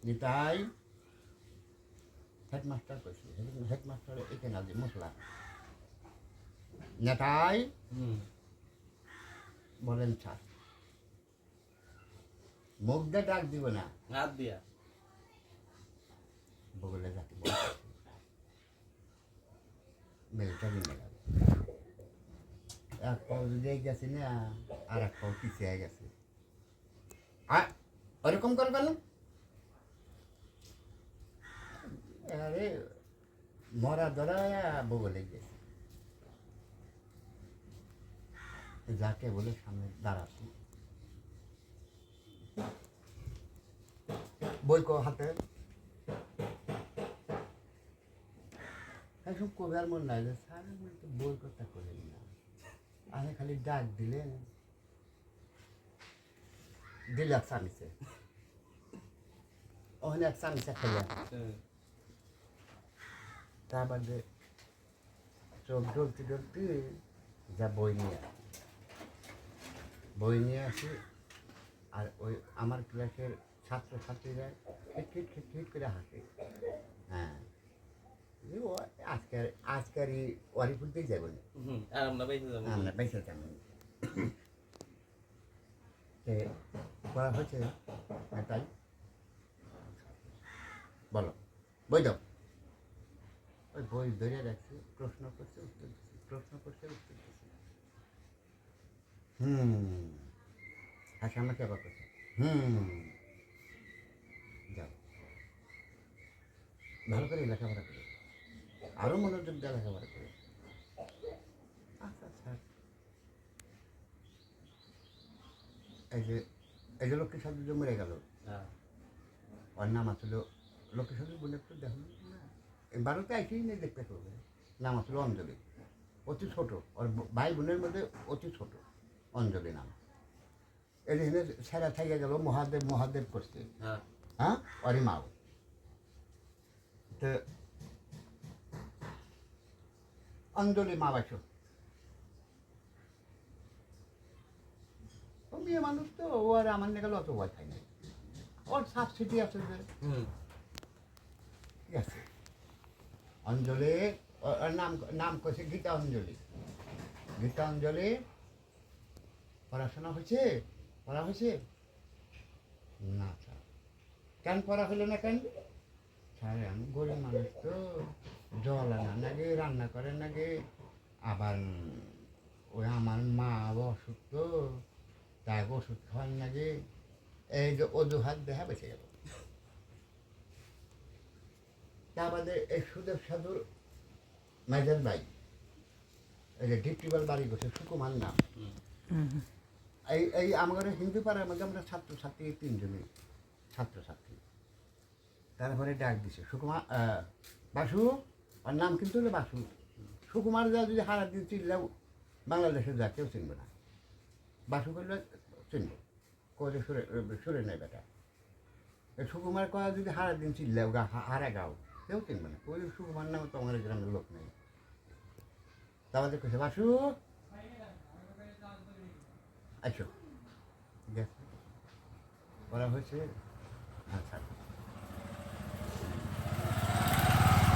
Nitai headmaster কইছি headmaster এখানে আছে মশলা নেতাই বলেন স্যার মুখ দিয়ে ডাক দিব না হাত দিয়া বগলে যাকে মিলিটারি মেলা এক পাও যদি গেছে না আর এক পাও পিছিয়ে গেছে আর ওরকম করে কেন আরে মরা ধরা বগলে গেছে যাকে বলে সামনে দাঁড়াচ্ছি বই কো হাতে এখন কবি আর মন নাই যে স্যার তো বই কথা করেন না আমি খালি ডাক দিলেন দিলে এক চামিচে ওখানে এক চামিচা খেলেন তার বাদে চোখ ডলতে ডলতে যা বই নিয়ে আসি আর ওই আমার ক্লাসের ছাত্রছাত্রীরা খিট করে হাসে হ্যাঁ আজকারই ওয়ারি ফুলতেই যাবো না আমরা বেঁচে যাবো করা হয়েছে তাই বলো বই দাও ওই বই ধরে রাখছি প্রশ্ন করছে উত্তর দিচ্ছি প্রশ্ন করছে উত্তর দিচ্ছি হাসি আমাকে আবার করছে যাও ভালো করে লেখাপড়া করে আরও মনোযোগ দিয়ে লেখাপড়া করে আচ্ছা স্যার এই যে লক্ষ্মী সাধু যে মরে গেল ওর নাম আসলো লক্ষ্মী সাধু বলে একটু দেখুন ভারতে আইসেই নেই দেখতে করবে নাম আসলো অঞ্জলি অতি ছোট ওর ভাই বোনের মধ্যে অতি ছোট অঞ্জলি নাম এখানে সেরা থেকে গেল মহাদেব করছে হ্যাঁ ওরই মাও তো অঞ্জলি মা বাসো ও মেয়ে মানুষ তো ও আর আমার গেলে অত ভয় খাই নাই ওর সাবসিডি আছে যে ঠিক আছে অঞ্জলি ওর নাম করছে গীতা অঞ্জলি পড়াশোনা পড়া হয়েছে না স্যার কেন পড়া হলো না কেন স্যার আমি গরিব মানুষ তো জল আনা নাকি রান্না করেন নাকি আবার ওই আমার মা অসুখ তো তাই ওষুধ খাওয়ান নাকি এই যে অজুহাত দেখা বেঁচে গেল তা বাদে এই সুদেব সাধুর মেজর ভাই এই যে ডিপটিবাল বাড়ি করছে সুকুমার নাম এই আমাদের হিন্দু পাড়ার মধ্যে আমরা ছাত্রছাত্রী তিনজনই ছাত্রছাত্রী তারপরে ডাক দিছে সুকুমার বাসু আর নাম কিন্তু হলো বাসু সুকুমার যা যদি হারা দিন চিনলেও বাংলাদেশে যা কেউ চিনবে না বাসু করলে চিনবে করে সরে নেয় বেটা সুকুমার কয়া যদি হারা দিন চিনলেও হারা গাও কেউ চিনবে না ওই সুকুমার নামে তো আমার গ্রামের লোক নেই তারপরে কেছে বাসু আচ্ছা ঠিক আছে করা হয়েছে আচ্ছা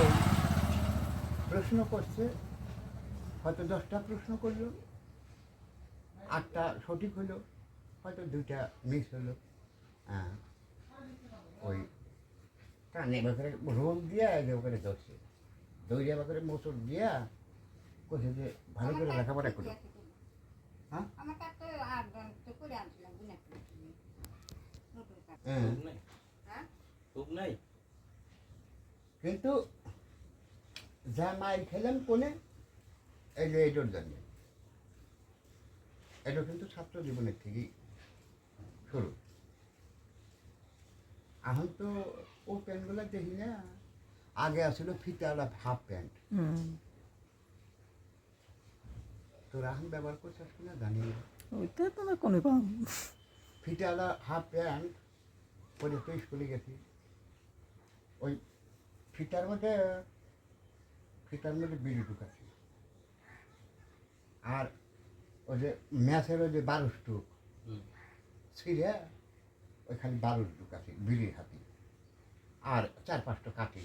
ওই প্রশ্ন করছে হয়তো 10টা প্রশ্ন করলো 8টা সঠিক হলো হয়তো 2টা মিস হলো হ্যাঁ ওই কানে বাজারে রোগ দিয়া ওখানে ধরছে দৌড়িয়া বাজারে মোচড় দিয়া কোথায় যে ভালো করে লেখাপড়া করলো হ্যাঁ কিন্তু যা মায়ের খেলাম কোনে এই যে এটার জন্য এটা কিন্তু ছাত্র জীবনের থেকেই শুরু এখন তো ও প্যান্টগুলো দেখি না আগে আসছিল ফিতাওয়ালা হাফ প্যান্ট তোর এখন ব্যবহার করছিস কিনা জানি না ওইটা তো না কোনো পাম ফিতাওয়ালা হাফ প্যান্ট পরে তো স্কুলে গেছি ওই ফিতার মধ্যে বিড়ি ঢুকাছি আর ওই যে ম্যাচের ওই যে 12 স্টুক ছিঁড়ে ওই খালি 12 ঢুকাছি বিড়ির হাতি আর 4-5টা কাঠি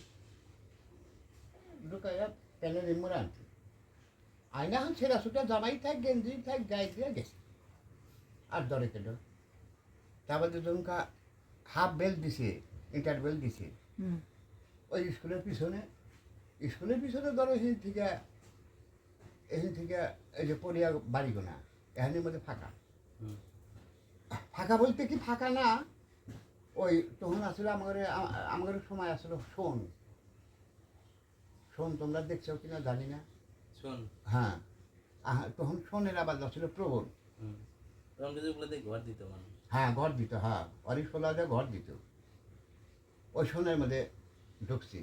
ঢুকাইয়া প্যানের রিমোরে আনছি আয়না এখন ছেঁড়া ছুটা জামাই থাক গেঞ্জি থাক গায়ে দিয়ে গেছে আর দরে কেন তারপর দুজনকা হাফ বেল্ট দিছে ইন্টার বেল্ট দিছে ওই স্কুলের পিছনে ধরো এখান থেকে এই যে পড়িয়া বাড়িগোনা এখানের মধ্যে ফাঁকা ফাঁকা বলতে কি ফাঁকা না ওই তখন আসলে আমাদের সময় আসলে শোন তোমরা দেখছো কিনা জানি না হ্যাঁ তখন শোনের আবার ছিল প্রবল হ্যাঁ ঘর দিত হ্যাঁ অরিশ ঘর দিত ওই শোনের মধ্যে ঢুকছি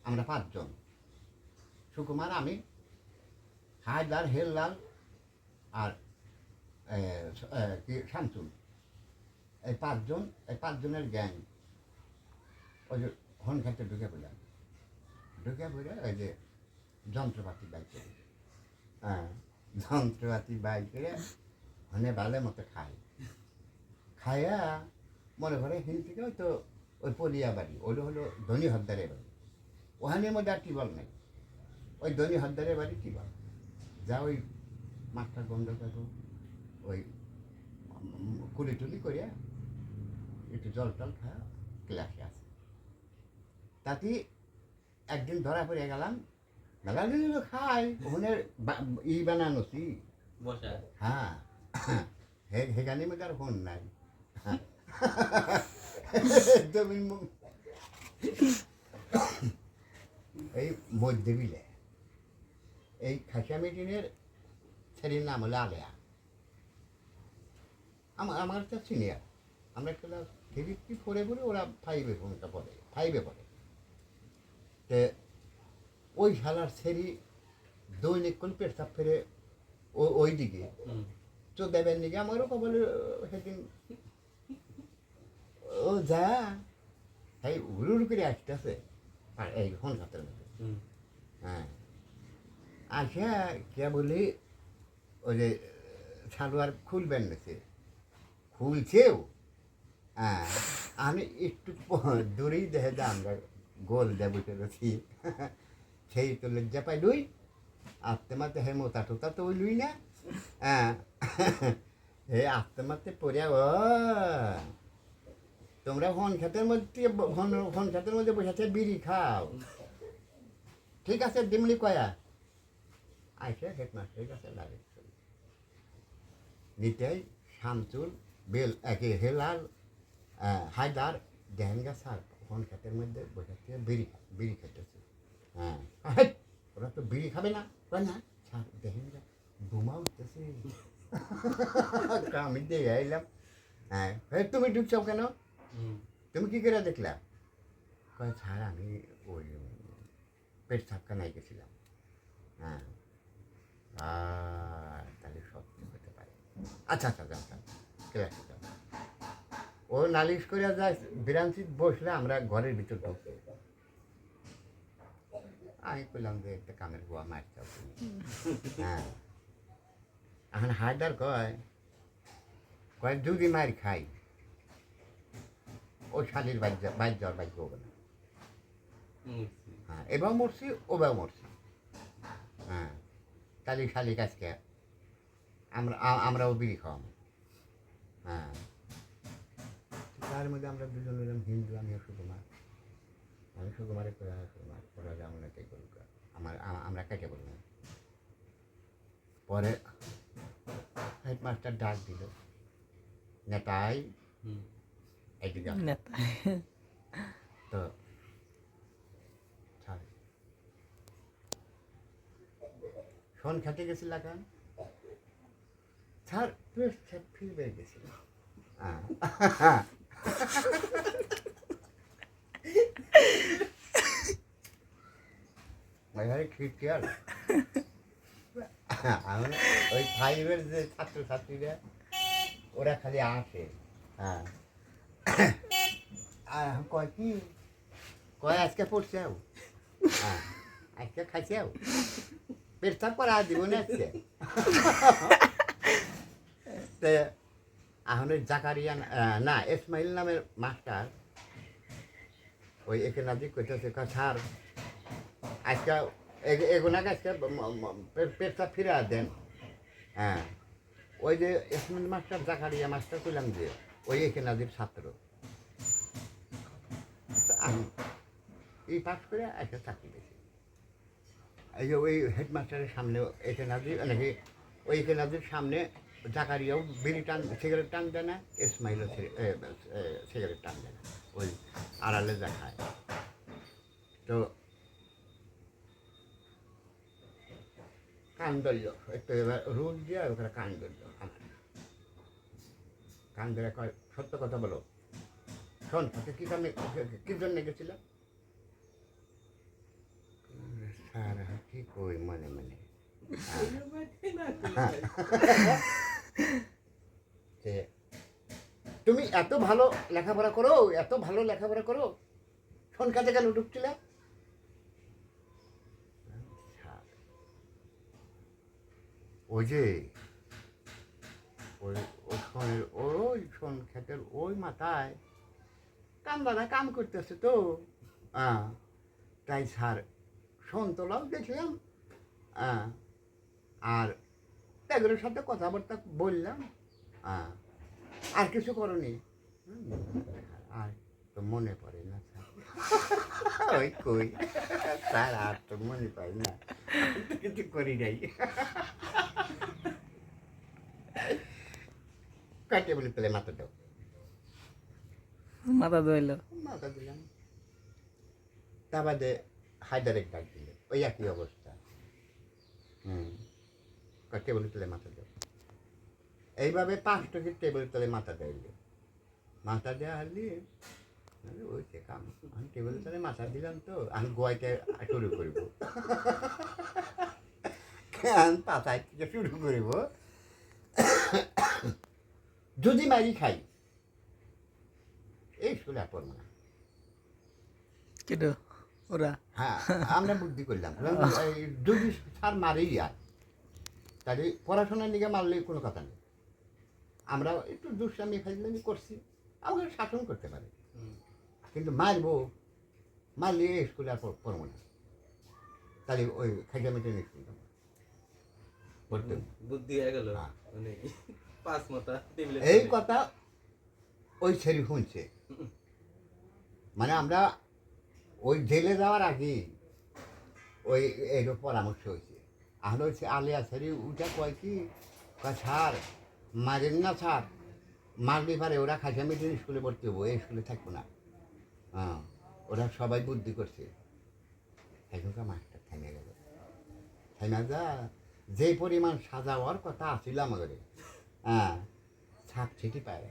আমরা 5 জন সুকুমার আমি হায়দার হেললাল আর কি শামসুল এই 5 জনের গ্যাং ওই যে হন খাইতে ঢুকে পড়ে ওই যে যন্ত্রপাতি বাইক করে হ্যাঁ যন্ত্রপাতি বাইক করে হনে ভালো মতো খাইয়া মনে করে হিন থেকে তো ওই পলিয়া বাড়ি ওইটা হলো ধনী হদ্দারের বাড়ি ওখানের মধ্যে আর টিবল নেই ওই ধনী হদ্দারের বাড়ি টিবল যা ওই মাঠটা গন্ধ থাকো ওই কুলি টুলি করিয়া একটু জল টল খাওয়া ক্লাসে আছে তাতে একদিন ধরা পড়ে গেলাম মেলাদিন খাই ওখানে বানানোছি হ্যাঁ হেগানির মধ্যে আর ফোন নাই এই মধ্যে বিলে এই খাসিয়া মিটিনের ছেলের নাম হলো আলেয়া আমার একটা সিনিয়র আমরা ক্লাস 3-4 পড়ে ওরা 5-এ পড়ে তে ওই শালার ছেড়ি দৈনিক কোন পেশাব ফেরে ওই দিকে তো দেবেন দিকে আমারও কবলে সেদিন ও যা এই উড়ুর করে আসতেছে আর এই হন হাতের মধ্যে হ্যাঁ আসা কে বলি ওই যে সালোয়ার খুলবেন নাকি খুলছেও হ্যাঁ আমি একটু দূরেই দেখে যে আমরা গোল দেব চলেছি সেই তো লজ্জা পাই লুই আস্তে মাতে হে মোতা টোতা তো ওই লুই না হ্যাঁ হে আস্তে মাতে পড়িয়া ও তোমরা হন খাতের মধ্যে বসেছে বিড়ি খাও ঠিক আছে ডিমলি কয়া আইসে হেডমাস্টারের কাছে লাগে নিতেই শামসুল বেল একে হেলাল হায়দার দেহেঙ্গা স্যার হন খাতের মধ্যে বসেছে বিড়ি খেতেছে হ্যাঁ ওরা তো বিড়ি খাবে না কয় না স্যার দেহেঙ্গা বোমা উঠতেছে আমি দিয়ে এলাম হ্যাঁ তুমি ঢুকছো কেন তুমি কি করে দেখলা কয় স্যার আমি ওই পেট ছাপখানায় গেছিলাম হ্যাঁ তাহলে সত্যি হতে পারে আচ্ছা ক্লাসে যাও ও নালিশ করে যায় বিরামসিট বসলে আমরা ঘরের ভিতর ঢুকি আমি বললাম যে একটা কামের গোয়া মারতে হ্যাঁ এখন হায়দার কয় যদি মার খাই ও শালির বাইর যাওয়ার বাইক হবে না হ্যাঁ এবার মরছি ওবার মরছি হ্যাঁ তাহলে শালি কাজকে আমরাও বিড়ি খাওয়াবো হ্যাঁ তার মধ্যে আমরা দুজন এলাম হিন্দু আমিও সুকুমারে করে সুকুমার ওরা যেমন কে করুক আমরা কেটে বলব পরে হেডমাস্টার ডাক দিল নেতাই এইদিকে তো শোন খেতে গেছিল কেন স্যার ফিরবে গেছিল খ্রিস্টিয়ান ওই 5-এর যে ছাত্রছাত্রীরা ওরা খালি আসে হ্যাঁ কয় কি কয় আজকে পড়ছে হ্যাঁ আজকে খাইছে পেশাব করা দিব না আজকে এখন জাকারিয়া না ইসমাইল নামের মাস্টার ওই একে নাজি কইতেছে স্যার আজকে এগুনাকে আজকে পেটটা ফিরে দেন। হ্যাঁ, ওই যে ইসমিল মাস্টার জাকারিয়া মাস্টার কইলাম যে ওই একে নাজির ছাত্র। আমি এই পাস করে একটা চাকরি পেয়েছি। এই যে ওই হেডমাস্টারের সামনে একে নাজির নাকি ওই একে নাজির সামনে জাকারিয়াও বিড়ি টান সিগারেট টান দেয় না, ইসমাইলও সিগারেট টান দেয় না, ওই আড়ালে দেখায়। তো কান ধরল একটু এবার রুল দিয়ে ওখানে কান ধরল আমার। কান ধরে কয় সত্য কথা বলো, শোন তোকে কী কারণে কী জন্যে গেছিলাম? স্যার কি কই মনে মনে যে তুমি এত ভালো লেখাপড়া করো, এত ভালো লেখাপড়া করো, শোন কাজে কেন ঢুকছিলে? ওই যে ওই ওই শোনের ওই শোন ক্ষেতের ওই মাথায় কাম দাদা কাম করতেছে তো, হ্যাঁ, তাই স্যার শোন তোলাও দেখলাম, হ্যাঁ, আর এগুলোর সাথে কথাবার্তা বললাম, হ্যাঁ, আর কিছু করনি। আর তো মনে পড়ে না স্যার। ওই কই স্যার আর তো মনে পাই না, কিছু করি নাই। কাটে বলে তাহলে মাথা দাও, মাথা ধোয়াইল। মাথা দিলাম। তা বাদে হায়দারের ডাক দিলে ওই একই অবস্থা। টেবিলের তলে মাথা দাও, এইভাবে 5 টাকা টেবিলের তলে মাথা দেয়। মাথা দেওয়া হলি ওই সে কাম, আমি টেবিলের তলে মাথা দিলাম তো আমি গোয়াইতে শুরু করবো, পাতায় থেকে শুরু করব। যদি মারি খাই এই স্কুলে আর পড়বো না। কেটো ওরা? হ্যাঁ, আমরা বুদ্ধি করলাম যদি স্যার মারেই আর তাহলে পড়াশোনার দিকে মারলে কোনো কথা নেই, আমরা একটু দুষ্টামি ফাইজলামি করছি, আমাকে শাসন করতে পারে, কিন্তু মারবো, মারলে স্কুলে আর পড়বো না, তাহলে ওই খাইটা মেটে স্কুল পড়তে বুদ্ধি হয়ে গেল। পাঁচ মাথা এই কথা ওই ছেড়ে শুনছে। মানে আমরা ওই জেলে যাওয়ার আগে ওই এইরকম পরামর্শ হয়েছে। আর হচ্ছে আলিয়া ছেড়ে উঠে কয় কি স্যার মারেন না স্যার, মারলে পারে ওরা খাইটা মেটে স্কুলে পড়তে হবো, এই স্কুলে থাকবো না। হ্যাঁ, ওরা সবাই বুদ্ধি করছে। এখনকার মাস্টার থেমে গেল, থেমে যা যে পরিমাণ সাজা হওয়ার কথা আসছিল আমাদের, হ্যাঁ, ছাপ ছিটি পায়।